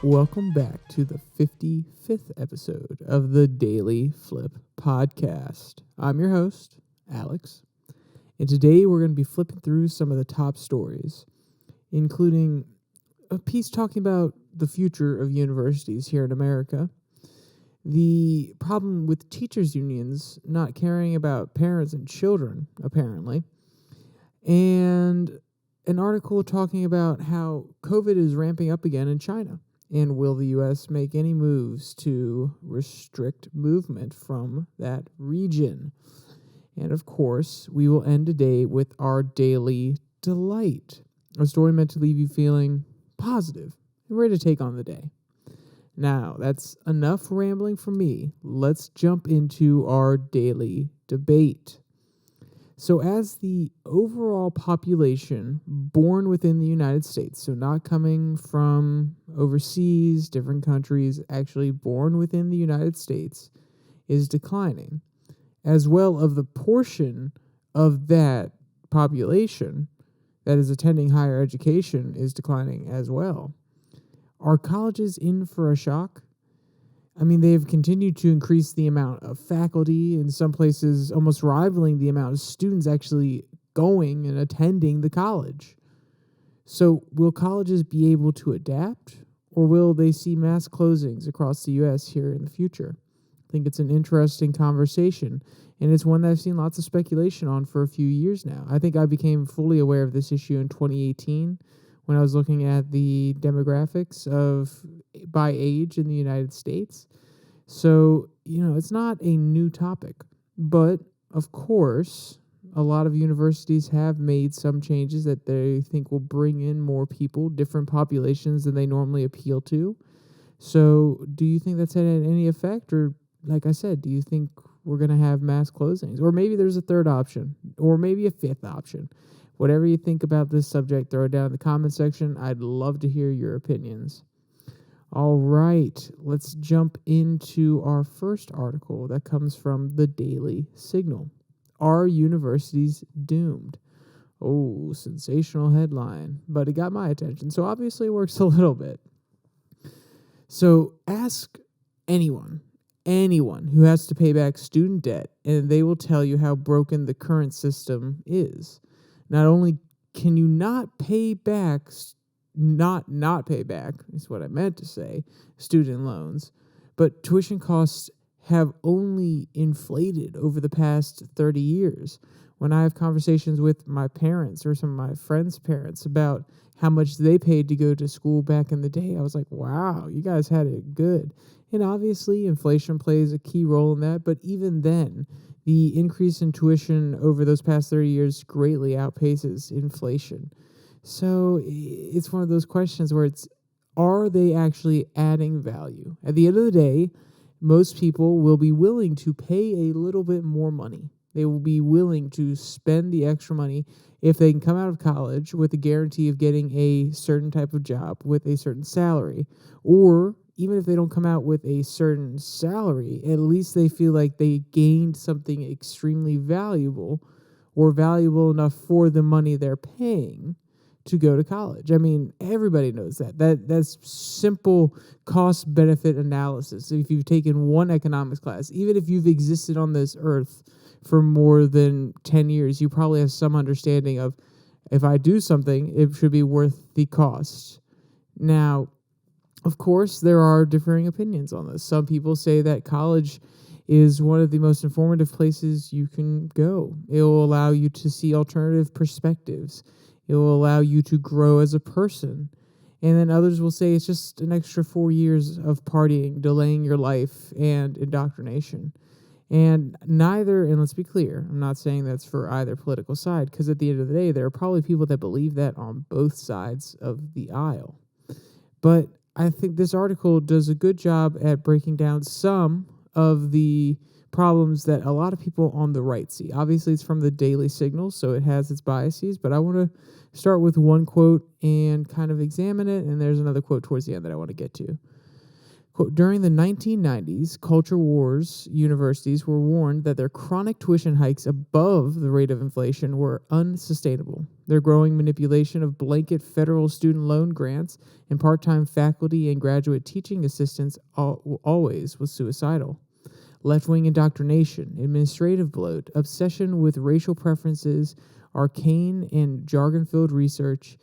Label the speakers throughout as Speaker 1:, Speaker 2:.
Speaker 1: Welcome back to the 55th episode of the DailyFlip podcast. I'm your host, Alex, and today we're going to be flipping through some of the top stories, including a piece talking about the future of universities here in America, the problem with teachers' unions not caring about parents and children, apparently, and an article talking about how COVID is ramping up again in China. And will the U.S. make any moves to restrict movement from that region? And of course, we will end today with our daily delight, a story meant to leave you feeling positive and ready to take on the day. Now, that's enough rambling from me. Let's jump into our daily debate. So as the overall population born within the United States, so not coming from overseas, different countries, actually born within the United States, is declining, as well of the portion of that population that is attending higher education is declining as well. Are colleges in for a shock? I mean, they've continued to increase the amount of faculty, in some places almost rivaling the amount of students actually going and attending the college. So will colleges be able to adapt, or will they see mass closings across the U.S. here in the future? I think it's an interesting conversation, and it's one that I've seen lots of speculation on for a few years now. I think I became fully aware of this issue in 2018 when I was looking at the demographics of by age in the United States. So, it's not a new topic, but of course, a lot of universities have made some changes that they think will bring in more people, different populations than they normally appeal to. So do you think that's had any effect? Or like I said, do you think we're going to have mass closings? Or maybe there's a third option, or maybe a fifth option. Whatever you think about this subject, throw it down in the comment section. I'd love to hear your opinions. All right, let's jump into our first article that comes from the Daily Signal. Are universities doomed? Oh, sensational headline, but it got my attention, so obviously it works a little bit. So ask anyone who has to pay back student debt, and they will tell you how broken the current system is. Not only can you not pay back, not pay back, is what I meant to say, student loans, but tuition costs have only inflated over the past 30 years. When I have conversations with my parents or some of my friends' parents about how much they paid to go to school back in the day, I was like, wow, you guys had it good. And obviously, inflation plays a key role in that, but even then, the increase in tuition over those past 30 years greatly outpaces inflation. So it's one of those questions where are they actually adding value? At the end of the day, most people will be willing to pay a little bit more money. They will be willing to spend the extra money if they can come out of college with a guarantee of getting a certain type of job with a certain salary, or even if they don't come out with a certain salary, at least they feel like they gained something extremely valuable or valuable enough for the money they're paying to go to college. I mean, everybody knows that. That's simple cost-benefit analysis. If you've taken one economics class, even if you've existed on this earth for more than 10 years, you probably have some understanding of, if I do something, it should be worth the cost. Now, of course, there are differing opinions on this. Some people say that college is one of the most informative places you can go. It will allow you to see alternative perspectives. It will allow you to grow as a person. And then others will say it's just an extra 4 years of partying, delaying your life, and indoctrination. And neither, and let's be clear, I'm not saying that's for either political side, because at the end of the day, there are probably people that believe that on both sides of the aisle. But I think this article does a good job at breaking down some of the problems that a lot of people on the right see. Obviously, it's from the Daily Signal, so it has its biases, but I want to start with one quote and kind of examine it, and there's another quote towards the end that I want to get to. Quote, during the 1990s, culture wars universities were warned that their chronic tuition hikes above the rate of inflation were unsustainable. Their growing manipulation of blanket federal student loan grants and part-time faculty and graduate teaching assistants always was suicidal. Left-wing indoctrination, administrative bloat, obsession with racial preferences, arcane and jargon-filled research,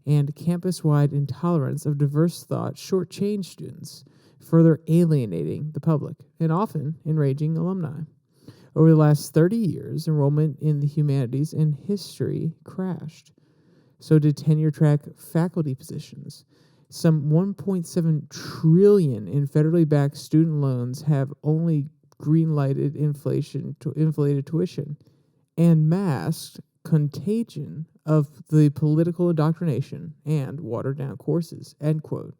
Speaker 1: and campus-wide intolerance of diverse thought shortchanged students, further alienating the public and often enraging alumni. Over the last 30 years, enrollment in the humanities and history crashed. So did tenure-track faculty positions. Some $1.7 trillion in federally backed student loans have only green-lighted inflated tuition and masked contagion of the political indoctrination and watered-down courses, end quote.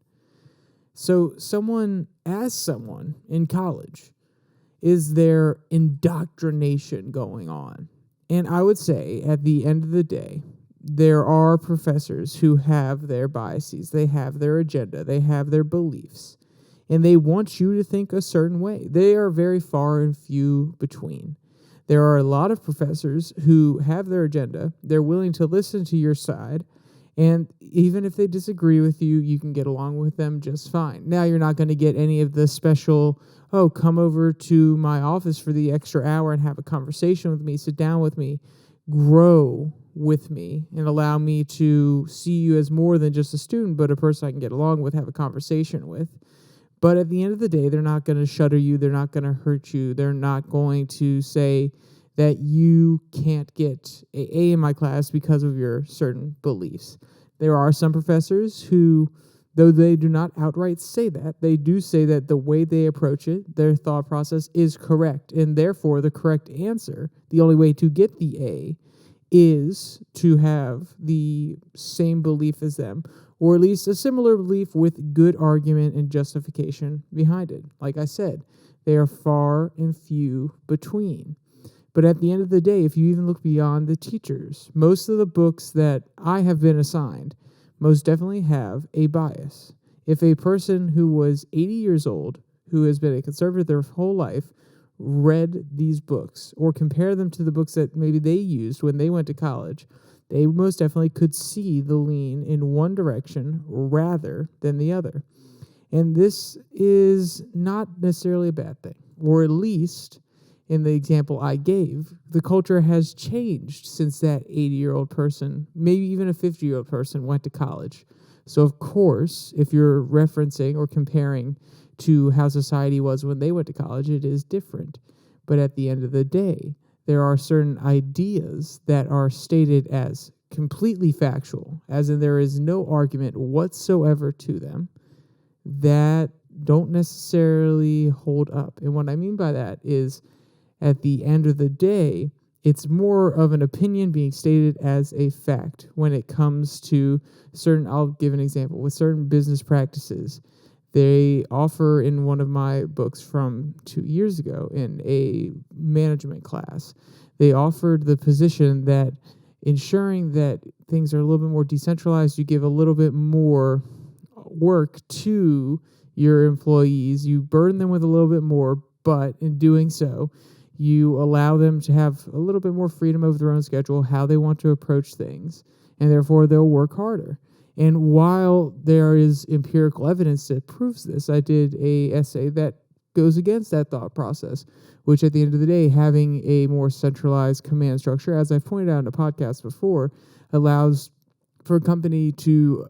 Speaker 1: So someone in college, is there indoctrination going on? And I would say at the end of the day, there are professors who have their biases, they have their agenda, they have their beliefs, and they want you to think a certain way. They are very far and few between. There are a lot of professors who have their agenda, they're willing to listen to your side, and even if they disagree with you, you can get along with them just fine. Now, you're not going to get any of the special, come over to my office for the extra hour and have a conversation with me, sit down with me, grow with me, and allow me to see you as more than just a student, but a person I can get along with, have a conversation with. But at the end of the day, they're not going to shutter you. They're not going to hurt you. They're not going to say that you can't get an A in my class because of your certain beliefs. There are some professors who, though they do not outright say that, they do say that the way they approach it, their thought process is correct. And therefore, the correct answer, the only way to get the A, is to have the same belief as them, or at least a similar belief with good argument and justification behind it. Like I said, they are far and few between. But at the end of the day, if you even look beyond the teachers, most of the books that I have been assigned most definitely have a bias. If a person who was 80 years old, who has been a conservative their whole life, read these books or compare them to the books that maybe they used when they went to college, they most definitely could see the lean in one direction rather than the other. And this is not necessarily a bad thing, or at least in the example I gave, the culture has changed since that 80-year-old person, maybe even a 50-year-old person, went to college. So, of course, if you're referencing or comparing to how society was when they went to college, it is different. But at the end of the day, there are certain ideas that are stated as completely factual, as in there is no argument whatsoever to them, that don't necessarily hold up. And what I mean by that is, at the end of the day, it's more of an opinion being stated as a fact when it comes to certain, I'll give an example, with certain business practices. They offer in one of my books from 2 years ago in a management class, they offered the position that ensuring that things are a little bit more decentralized, you give a little bit more work to your employees, you burden them with a little bit more, but in doing so, you allow them to have a little bit more freedom over their own schedule, how they want to approach things, and therefore they'll work harder. And while there is empirical evidence that proves this, I did a essay that goes against that thought process, which at the end of the day, having a more centralized command structure, as I've pointed out in a podcast before, allows for a company to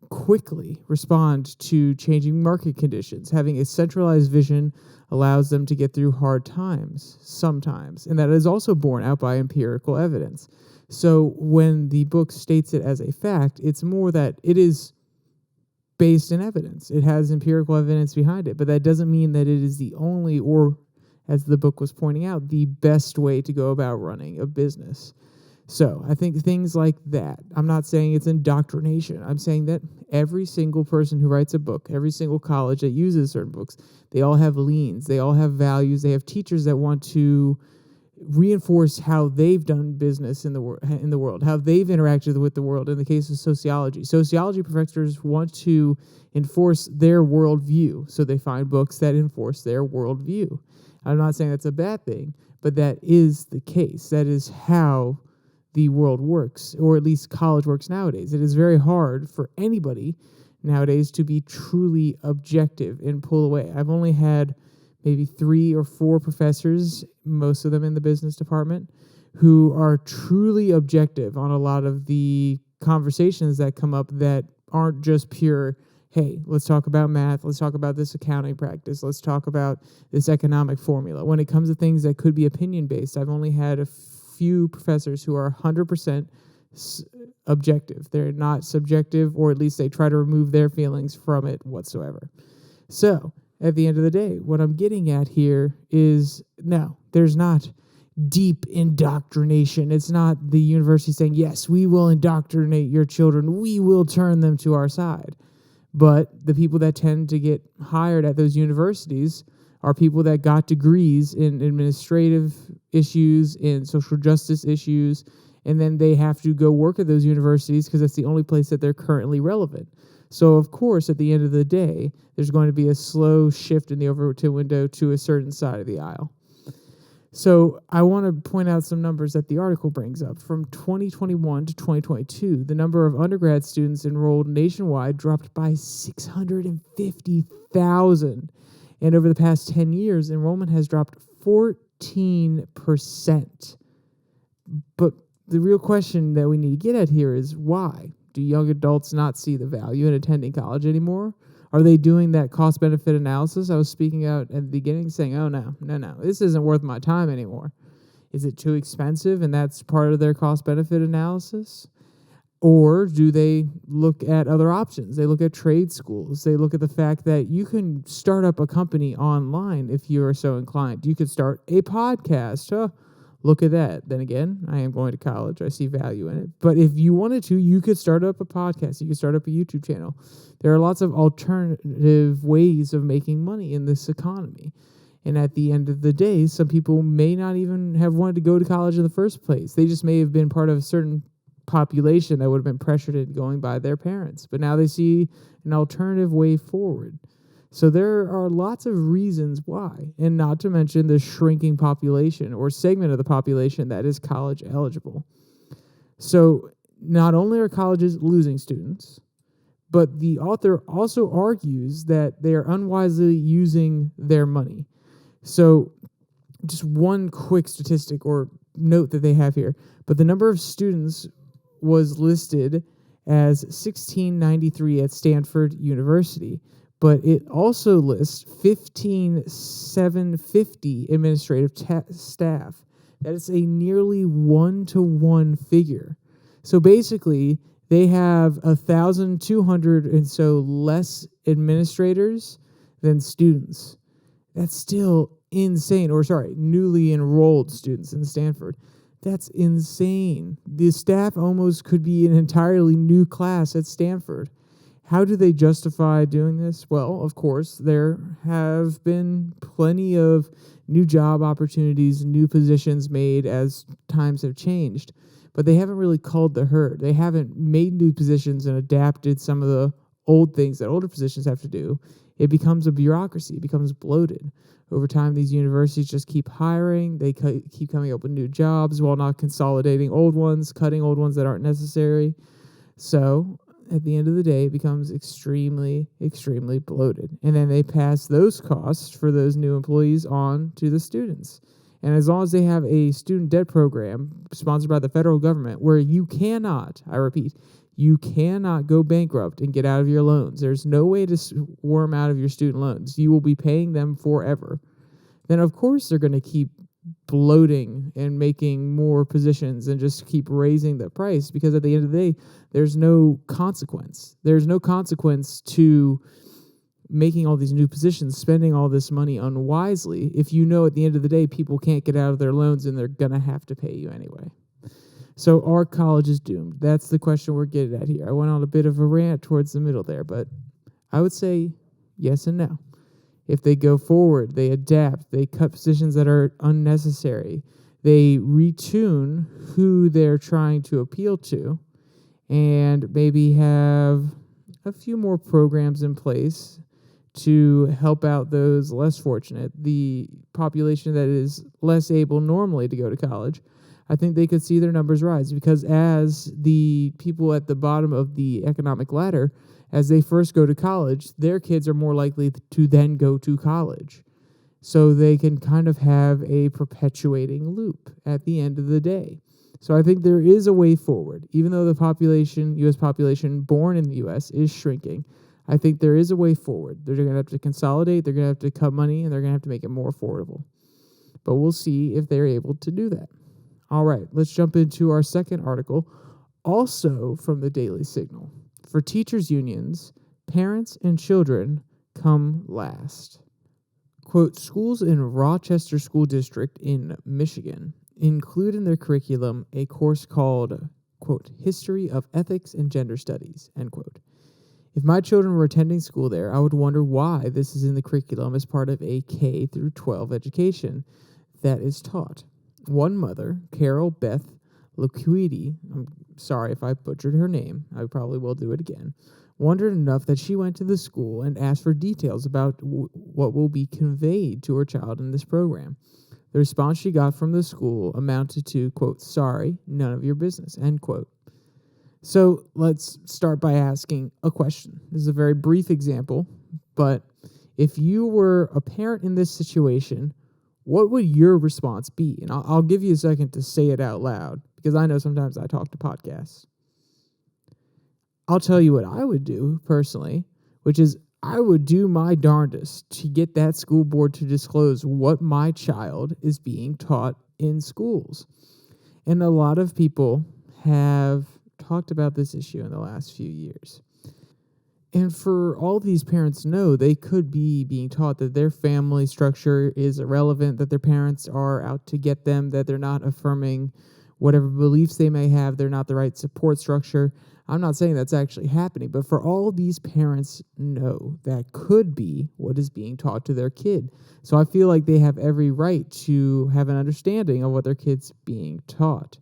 Speaker 1: quickly respond to changing market conditions. Having a centralized vision allows them to get through hard times sometimes, and that is also borne out by empirical evidence. So when the book states it as a fact, it's more that it is based in evidence. It has empirical evidence behind it, but that doesn't mean that it is the only, or as the book was pointing out, the best way to go about running a business. So I think things like that, I'm not saying it's indoctrination. I'm saying that every single person who writes a book, every single college that uses certain books, they all have leans, they all have values, they have teachers that want to reinforce how they've done business in the world, how they've interacted with the world. In the case of sociology professors want to enforce their worldview, so they find books that enforce their worldview. I'm not saying that's a bad thing, but that is the case. That is how the world works, or at least college works nowadays. It is very hard for anybody nowadays to be truly objective and pull away. I've only had maybe 3 or 4 professors, most of them in the business department, who are truly objective on a lot of the conversations that come up that aren't just pure, hey, let's talk about math, let's talk about this accounting practice, let's talk about this economic formula. When it comes to things that could be opinion-based, I've only had a few professors who are 100% objective. They're not subjective, or at least they try to remove their feelings from it whatsoever. So, at the end of the day, what I'm getting at here is, no, there's not deep indoctrination. It's not the university saying, yes, we will indoctrinate your children. We will turn them to our side. But the people that tend to get hired at those universities are people that got degrees in administrative issues, in social justice issues, and then they have to go work at those universities because that's the only place that they're currently relevant. So, of course, at the end of the day, there's going to be a slow shift in the Overton window to a certain side of the aisle. So I want to point out some numbers that the article brings up. From 2021 to 2022, the number of undergrad students enrolled nationwide dropped by 650,000. And over the past 10 years, enrollment has dropped 14%. But the real question that we need to get at here is why? Do young adults not see the value in attending college anymore? Are they doing that cost-benefit analysis I was speaking out at the beginning, saying, oh, no, this isn't worth my time anymore? Is it too expensive, and that's part of their cost-benefit analysis? Or do they look at other options? They look at trade schools. They look at the fact that you can start up a company online if you are so inclined. You could start a podcast. Look at that. Then again, I am going to college. I see value in it. But if you wanted to, you could start up a podcast. You could start up a YouTube channel. There are lots of alternative ways of making money in this economy. And at the end of the day, some people may not even have wanted to go to college in the first place. They just may have been part of a certain population that would have been pressured into going by their parents. But now they see an alternative way forward. So there are lots of reasons why, and not to mention the shrinking population or segment of the population that is college eligible. So not only are colleges losing students, but the author also argues that they are unwisely using their money. So just one quick statistic or note that they have here, but the number of students was listed as 1,693 at Stanford University. But it also lists 15,750 administrative staff. That is a nearly 1-to-1 figure. So basically, they have 1,200 and so less administrators than students. That's still insane. Newly enrolled students in Stanford. That's insane. The staff almost could be an entirely new class at Stanford. How do they justify doing this? Well, of course, there have been plenty of new job opportunities, new positions made as times have changed, but they haven't really culled the herd. They haven't made new positions and adapted some of the old things that older positions have to do. It becomes a bureaucracy. It becomes bloated. Over time, these universities just keep hiring. They keep coming up with new jobs while not consolidating old ones, cutting old ones that aren't necessary. So at the end of the day, it becomes extremely, extremely bloated. And then they pass those costs for those new employees on to the students. And as long as they have a student debt program sponsored by the federal government where you cannot, I repeat, you cannot go bankrupt and get out of your loans. There's no way to worm out of your student loans. You will be paying them forever. Then, of course, they're going to keep bloating and making more positions and just keep raising the price, because at the end of the day, there's no consequence. There's no consequence to making all these new positions, spending all this money unwisely, if you know at the end of the day people can't get out of their loans and they're going to have to pay you anyway. So are colleges doomed? That's the question we're getting at here. I went on a bit of a rant towards the middle there, but I would say yes and no. If they go forward, they adapt, they cut positions that are unnecessary, they retune who they're trying to appeal to and maybe have a few more programs in place to help out those less fortunate, the population that is less able normally to go to college. I think they could see their numbers rise because as the people at the bottom of the economic ladder, as they first go to college, their kids are more likely to then go to college. So they can kind of have a perpetuating loop at the end of the day. So I think there is a way forward. Even though the U.S. population born in the U.S. is shrinking, I think there is a way forward. They're going to have to consolidate, they're going to have to cut money, and they're going to have to make it more affordable. But we'll see if they're able to do that. All right, let's jump into our second article, also from the Daily Signal. For teachers' unions, parents and children come last. Quote, schools in Rochester School District in Michigan include in their curriculum a course called, quote, History of Ethics and Gender Studies, end quote. If my children were attending school there, I would wonder why this is in the curriculum as part of a K through 12 education that is taught. One mother, Carol Beth Loquidi, I'm sorry if I butchered her name, I probably will do it again, wondered enough that she went to the school and asked for details about what will be conveyed to her child in this program. The response she got from the school amounted to, quote, sorry, none of your business, end quote. So let's start by asking a question. This is a very brief example, but if you were a parent in this situation, what would your response be? And I'll give you a second to say it out loud because I know sometimes I talk to podcasts. I'll tell you what I would do personally, which is I would do my darndest to get that school board to disclose what my child is being taught in schools. And a lot of people have talked about this issue in the last few years. And for all these parents know, they could be being taught that their family structure is irrelevant, that their parents are out to get them, that they're not affirming whatever beliefs they may have, they're not the right support structure. I'm not saying that's actually happening, but for all these parents know that could be what is being taught to their kid. So I feel like they have every right to have an understanding of what their kid's being taught.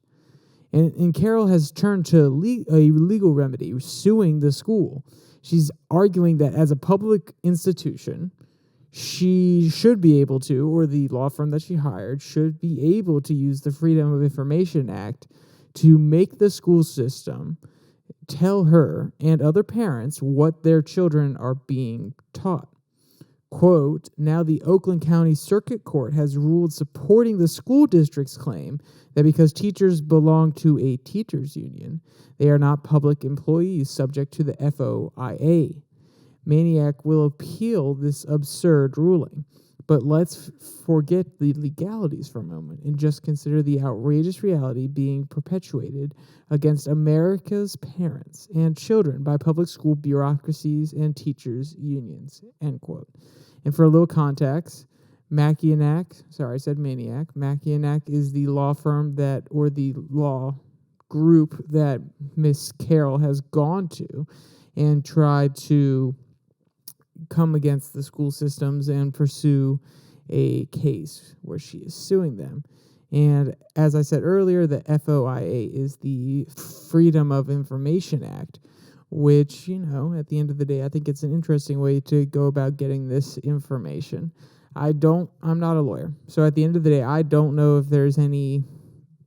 Speaker 1: And Carol has turned to a legal remedy, suing the school. She's arguing that as a public institution, she should be able to, or the law firm that she hired, should be able to use the Freedom of Information Act to make the school system tell her and other parents what their children are being taught. Quote, now the Oakland County Circuit Court has ruled supporting the school district's claim that because teachers belong to a teachers union, they are not public employees subject to the FOIA. Maniac will appeal this absurd ruling. But let's forget the legalities for a moment and just consider the outrageous reality being perpetuated against America's parents and children by public school bureaucracies and teachers' unions, end quote. And for a little context, Maniac is the law firm or the law group that Miss Carol has gone to and tried to come against the school systems and pursue a case where she is suing them. And as I said earlier, the FOIA is the Freedom of Information Act, which, at the end of the day, I think it's an interesting way to go about getting this information. I'm not a lawyer. So at the end of the day, I don't know if there's any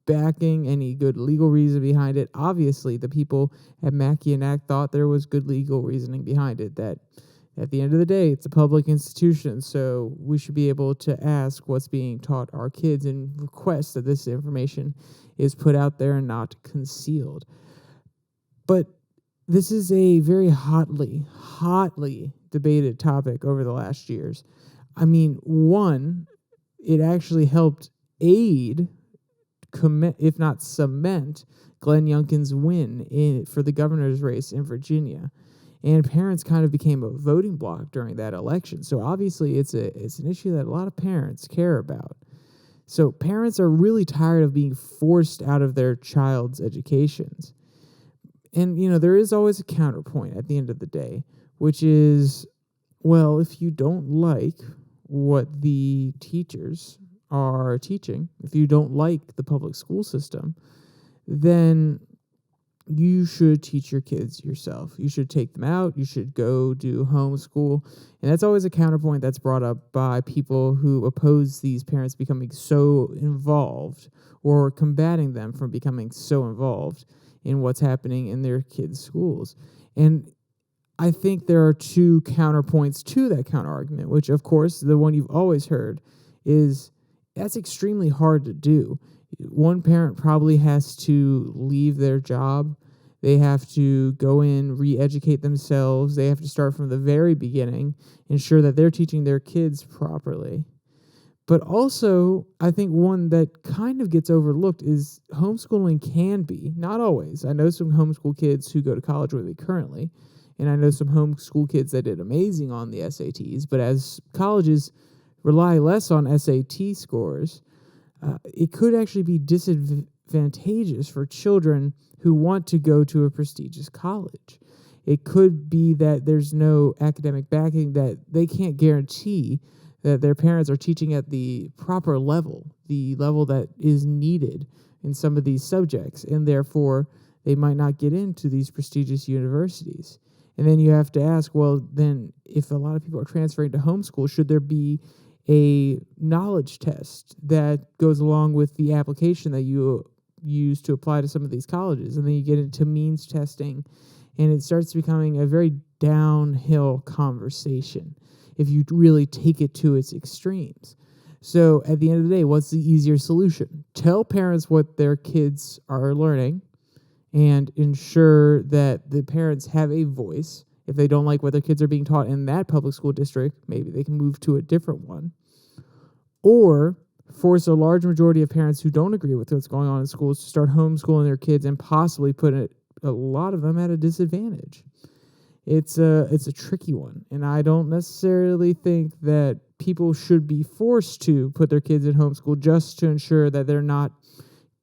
Speaker 1: backing, any good legal reason behind it. Obviously, the people at Mackey and Act thought there was good legal reasoning behind it, that at the end of the day, it's a public institution, so we should be able to ask what's being taught our kids and request that this information is put out there and not concealed. But this is a very hotly debated topic over the last years. I mean, one, it actually helped aid, if not cement, Glenn Youngkin's win for the governor's race in Virginia. And parents kind of became a voting bloc during that election. So obviously it's an issue that a lot of parents care about. So parents are really tired of being forced out of their child's educations. And, there is always a counterpoint at the end of the day, which is, well, if you don't like what the teachers are teaching, if you don't like the public school system, then you should teach your kids yourself. You should take them out. You should go do homeschool. And that's always a counterpoint that's brought up by people who oppose these parents becoming so involved or combating them from becoming so involved in what's happening in their kids' schools. And I think there are two counterpoints to that counterargument, which, of course, the one you've always heard is that's extremely hard to do. One parent probably has to leave their job. They have to go in, re-educate themselves. They have to start from the very beginning, ensure that they're teaching their kids properly. But also, I think one that kind of gets overlooked is homeschooling can be, not always. I know some homeschool kids who go to college with me currently, and I know some homeschool kids that did amazing on the SATs, but as colleges rely less on SAT scores, it could actually be disadvantageous for children who want to go to a prestigious college. It could be that there's no academic backing, that they can't guarantee that their parents are teaching at the proper level, the level that is needed in some of these subjects, and therefore they might not get into these prestigious universities. And then you have to ask, well, then if a lot of people are transferring to homeschool, should there be a knowledge test that goes along with the application that you use to apply to some of these colleges? And then you get into means testing, and it starts becoming a very downhill conversation if you really take it to its extremes. So at the end of the day, what's the easier solution? Tell parents what their kids are learning and ensure that the parents have a voice. If they don't like what their kids are being taught in that public school district, maybe they can move to a different one. Or force a large majority of parents who don't agree with what's going on in schools to start homeschooling their kids and possibly put a lot of them at a disadvantage. It's a tricky one, and I don't necessarily think that people should be forced to put their kids in homeschool just to ensure that they're not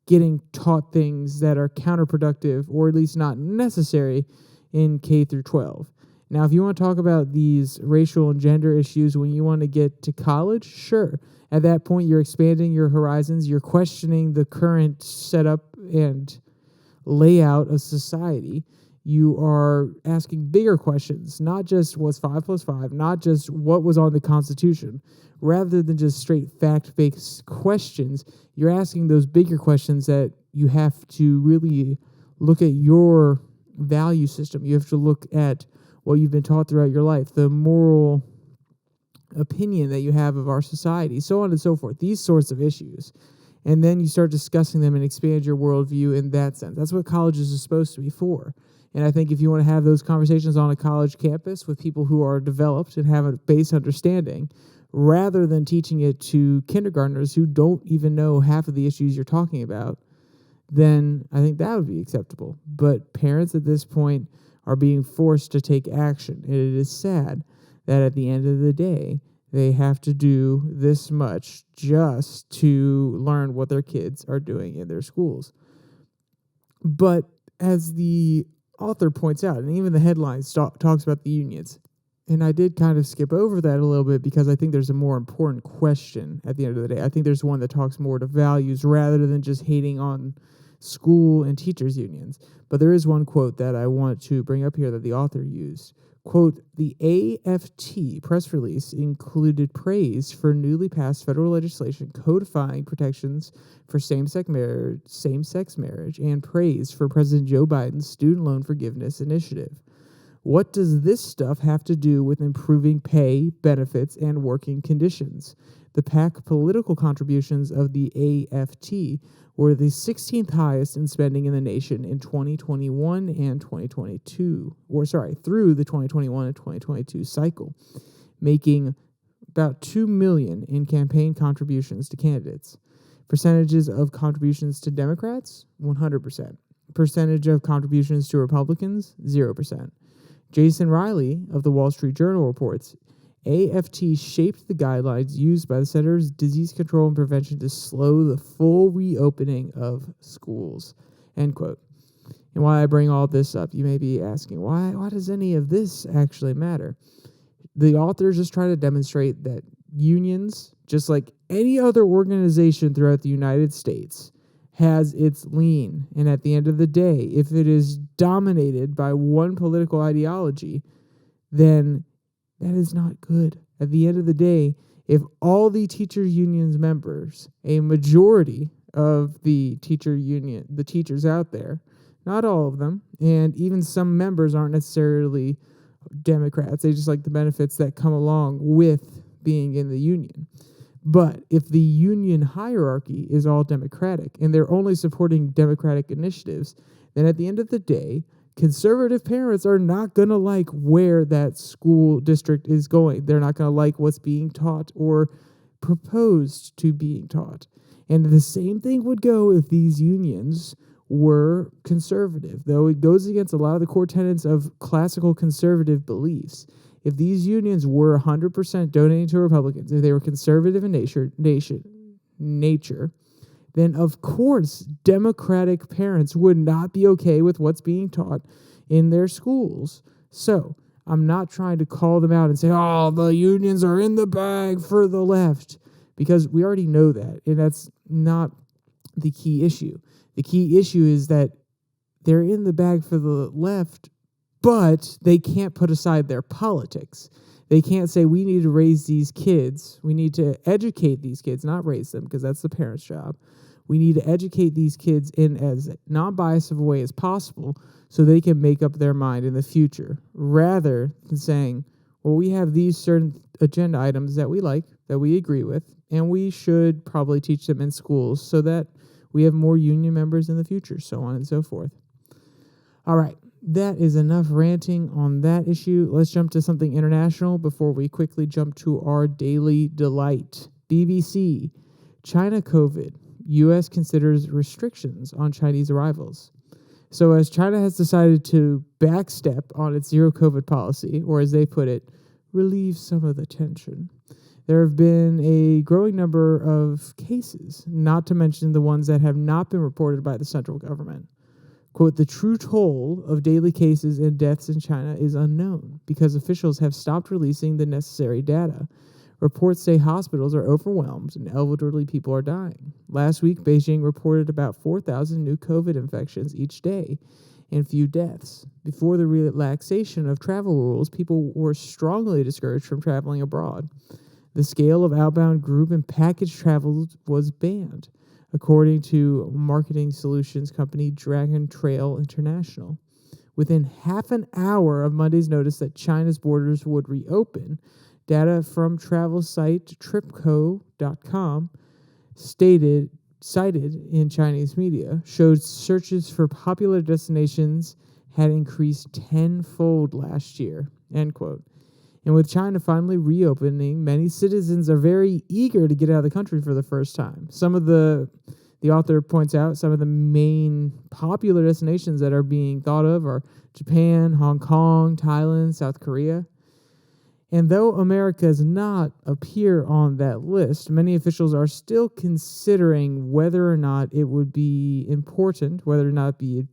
Speaker 1: getting taught things that are counterproductive or at least not necessary in K through 12. Now, if you want to talk about these racial and gender issues when you want to get to college, sure. At that point, you're expanding your horizons. You're questioning the current setup and layout of society. You are asking bigger questions, not just what's 5 plus 5, not just what was on the Constitution. Rather than just straight fact-based questions, you're asking those bigger questions that you have to really look at your value system. You have to look at what you've been taught throughout your life, the moral opinion that you have of our society, so on and so forth, these sorts of issues. And then you start discussing them and expand your worldview in that sense. That's what colleges are supposed to be for. And I think if you want to have those conversations on a college campus with people who are developed and have a base understanding, rather than teaching it to kindergartners who don't even know half of the issues you're talking about, then I think that would be acceptable. But parents at this point are being forced to take action. And it is sad that at the end of the day, they have to do this much just to learn what their kids are doing in their schools. But as the author points out, and even the headline talks about the unions, and I did kind of skip over that a little bit because I think there's a more important question at the end of the day. I think there's one that talks more to values rather than just hating on school and teachers unions. But there is one quote that I want to bring up here that the author used. Quote, "The AFT press release included praise for newly passed federal legislation codifying protections for same-sex marriage and praise for President Joe Biden's student loan forgiveness initiative. What does this stuff have to do with improving pay, benefits, and working conditions? The PAC political contributions of the AFT were the 16th highest in spending in the nation in 2021 and 2022, through the 2021 and 2022 cycle, making about $2 million in campaign contributions to candidates. Percentages of contributions to Democrats, 100%. Percentage of contributions to Republicans, 0%. Jason Riley of the Wall Street Journal reports, AFT shaped the guidelines used by the Centers for Disease Control and Prevention to slow the full reopening of schools." End quote. And why I bring all this up, you may be asking, why does any of this actually matter? The authors just try to demonstrate that unions just like any other organization throughout the United States, has its lean. And at the end of the day, if it is dominated by one political ideology, then that is not good. At the end of the day, if all the teacher union's members, a majority of the teachers out there, not all of them, and even some members aren't necessarily Democrats. They just like the benefits that come along with being in the union. But if the union hierarchy is all Democratic and they're only supporting Democratic initiatives, then at the end of the day, conservative parents are not going to like where that school district is going. They're not going to like what's being taught or proposed to being taught. And the same thing would go if these unions were conservative, though it goes against a lot of the core tenets of classical conservative beliefs. If these unions were 100% donating to Republicans, if they were conservative in nature, then of course Democratic parents would not be okay with what's being taught in their schools. So I'm not trying to call them out and say, oh, the unions are in the bag for the left, because we already know that, and that's not the key issue. The key issue is that they're in the bag for the left, but they can't put aside their politics. They can't say, we need to raise these kids. We need to educate these kids, not raise them, because that's the parents' job. We need to educate these kids in as non-biased of a way as possible so they can make up their mind in the future, rather than saying, well, we have these certain agenda items that we like, that we agree with, and we should probably teach them in schools so that we have more union members in the future, so on and so forth. All right, that is enough ranting on that issue. Let's jump to something international before we quickly jump to our daily delight. BBC, China COVID. U.S. considers restrictions on Chinese arrivals. So as China has decided to backstep on its zero COVID policy, or as they put it, relieve some of the tension, there have been a growing number of cases, not to mention the ones that have not been reported by the central government. Quote, the true toll of daily cases and deaths in China is unknown because officials have stopped releasing the necessary data. Reports say hospitals are overwhelmed and elderly people are dying. Last week, Beijing reported about 4,000 new COVID infections each day and few deaths. Before the relaxation of travel rules, people were strongly discouraged from traveling abroad. The scale of outbound group and package travel was banned, according to marketing solutions company Dragon Trail International. Within half an hour of Monday's notice that China's borders would reopen, data from travel site tripco.com cited in Chinese media showed searches for popular destinations had increased tenfold last year, end quote. And with China finally reopening, many citizens are very eager to get out of the country for the first time. Some of the author points out some of the main popular destinations that are being thought of are Japan, Hong Kong, Thailand, South Korea. And though America does not appear on that list, many officials are still considering whether or not it would be important, whether or not it be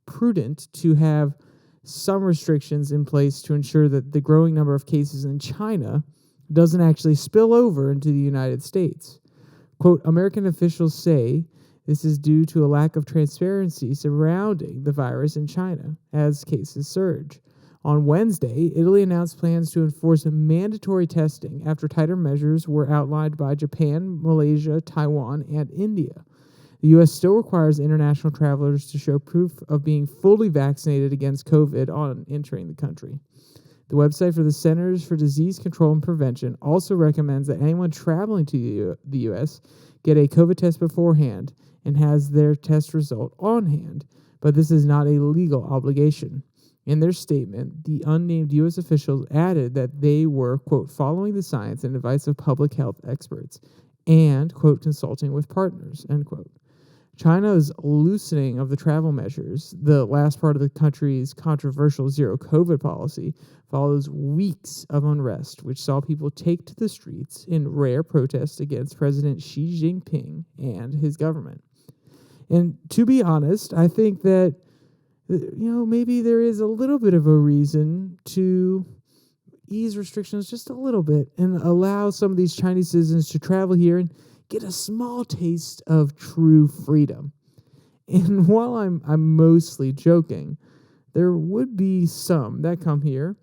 Speaker 1: prudent to have some restrictions in place to ensure that the growing number of cases in China doesn't actually spill over into the United States. Quote, American officials say this is due to a lack of transparency surrounding the virus in China as cases surge. On Wednesday, Italy announced plans to enforce mandatory testing after tighter measures were outlined by Japan, Malaysia, Taiwan, and India. The U.S. still requires international travelers to show proof of being fully vaccinated against COVID on entering the country. The website for the Centers for Disease Control and Prevention also recommends that anyone traveling to the U.S. get a COVID test beforehand and has their test result on hand, but this is not a legal obligation. In their statement, the unnamed U.S. officials added that they were, quote, following the science and advice of public health experts and, quote, consulting with partners, end quote. China's loosening of the travel measures, the last part of the country's controversial zero COVID policy, follows weeks of unrest, which saw people take to the streets in rare protest against President Xi Jinping and his government. And to be honest, I think that, maybe there is a little bit of a reason to ease restrictions just a little bit and allow some of these Chinese citizens to travel here and get a small taste of true freedom. And while I'm mostly joking, there would be some that come here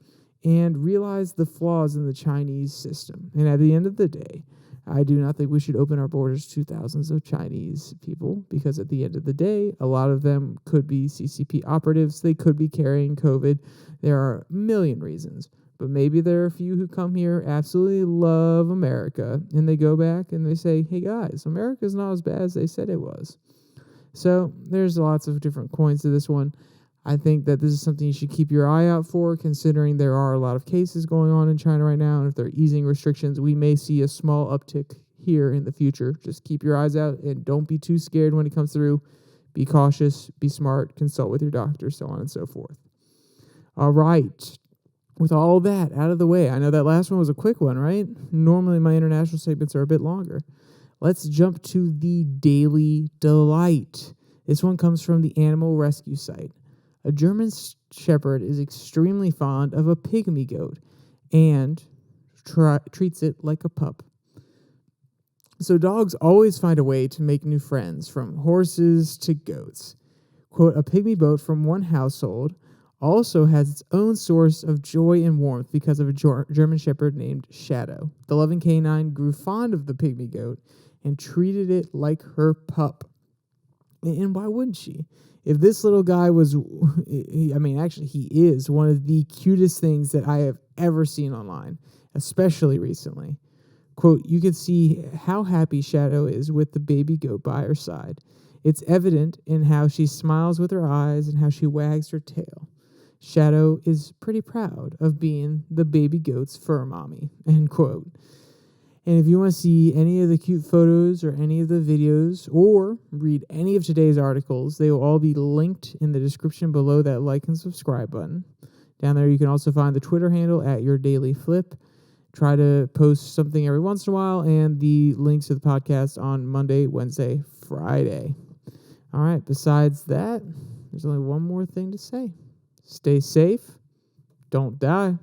Speaker 1: and realize the flaws in the Chinese system. And at the end of the day, I do not think we should open our borders to thousands of Chinese people, because at the end of the day, a lot of them could be CCP operatives. They could be carrying COVID. There are a million reasons. But maybe there are a few who come here, absolutely love America, and they go back and they say, hey guys, America's not as bad as they said it was. So there's lots of different coins to this one. I think that this is something you should keep your eye out for, considering there are a lot of cases going on in China right now. And if they're easing restrictions, we may see a small uptick here in the future. Just keep your eyes out and don't be too scared when it comes through. Be cautious, be smart, consult with your doctor, so on and so forth. All right. With all that out of the way, I know that last one was a quick one, right? Normally my international segments are a bit longer. Let's jump to the Daily Delight. This one comes from the animal rescue site. A German shepherd is extremely fond of a pygmy goat and treats it like a pup. So dogs always find a way to make new friends, from horses to goats. Quote, a pygmy goat from one household also has its own source of joy and warmth because of a German shepherd named Shadow. The loving canine grew fond of the pygmy goat and treated it like her pup. And why wouldn't she? If this little guy was, actually he is one of the cutest things that I have ever seen online, especially recently. Quote, you can see how happy Shadow is with the baby goat by her side. It's evident in how she smiles with her eyes and how she wags her tail. Shadow is pretty proud of being the baby goat's fur mommy, end quote. And if you want to see any of the cute photos or any of the videos or read any of today's articles, they will all be linked in the description below that like and subscribe button. Down there you can also find the Twitter handle at Your Daily Flip. Try to post something every once in a while, and the links to the podcast on Monday, Wednesday, Friday. All right, besides that, there's only one more thing to say. Stay safe. Don't die.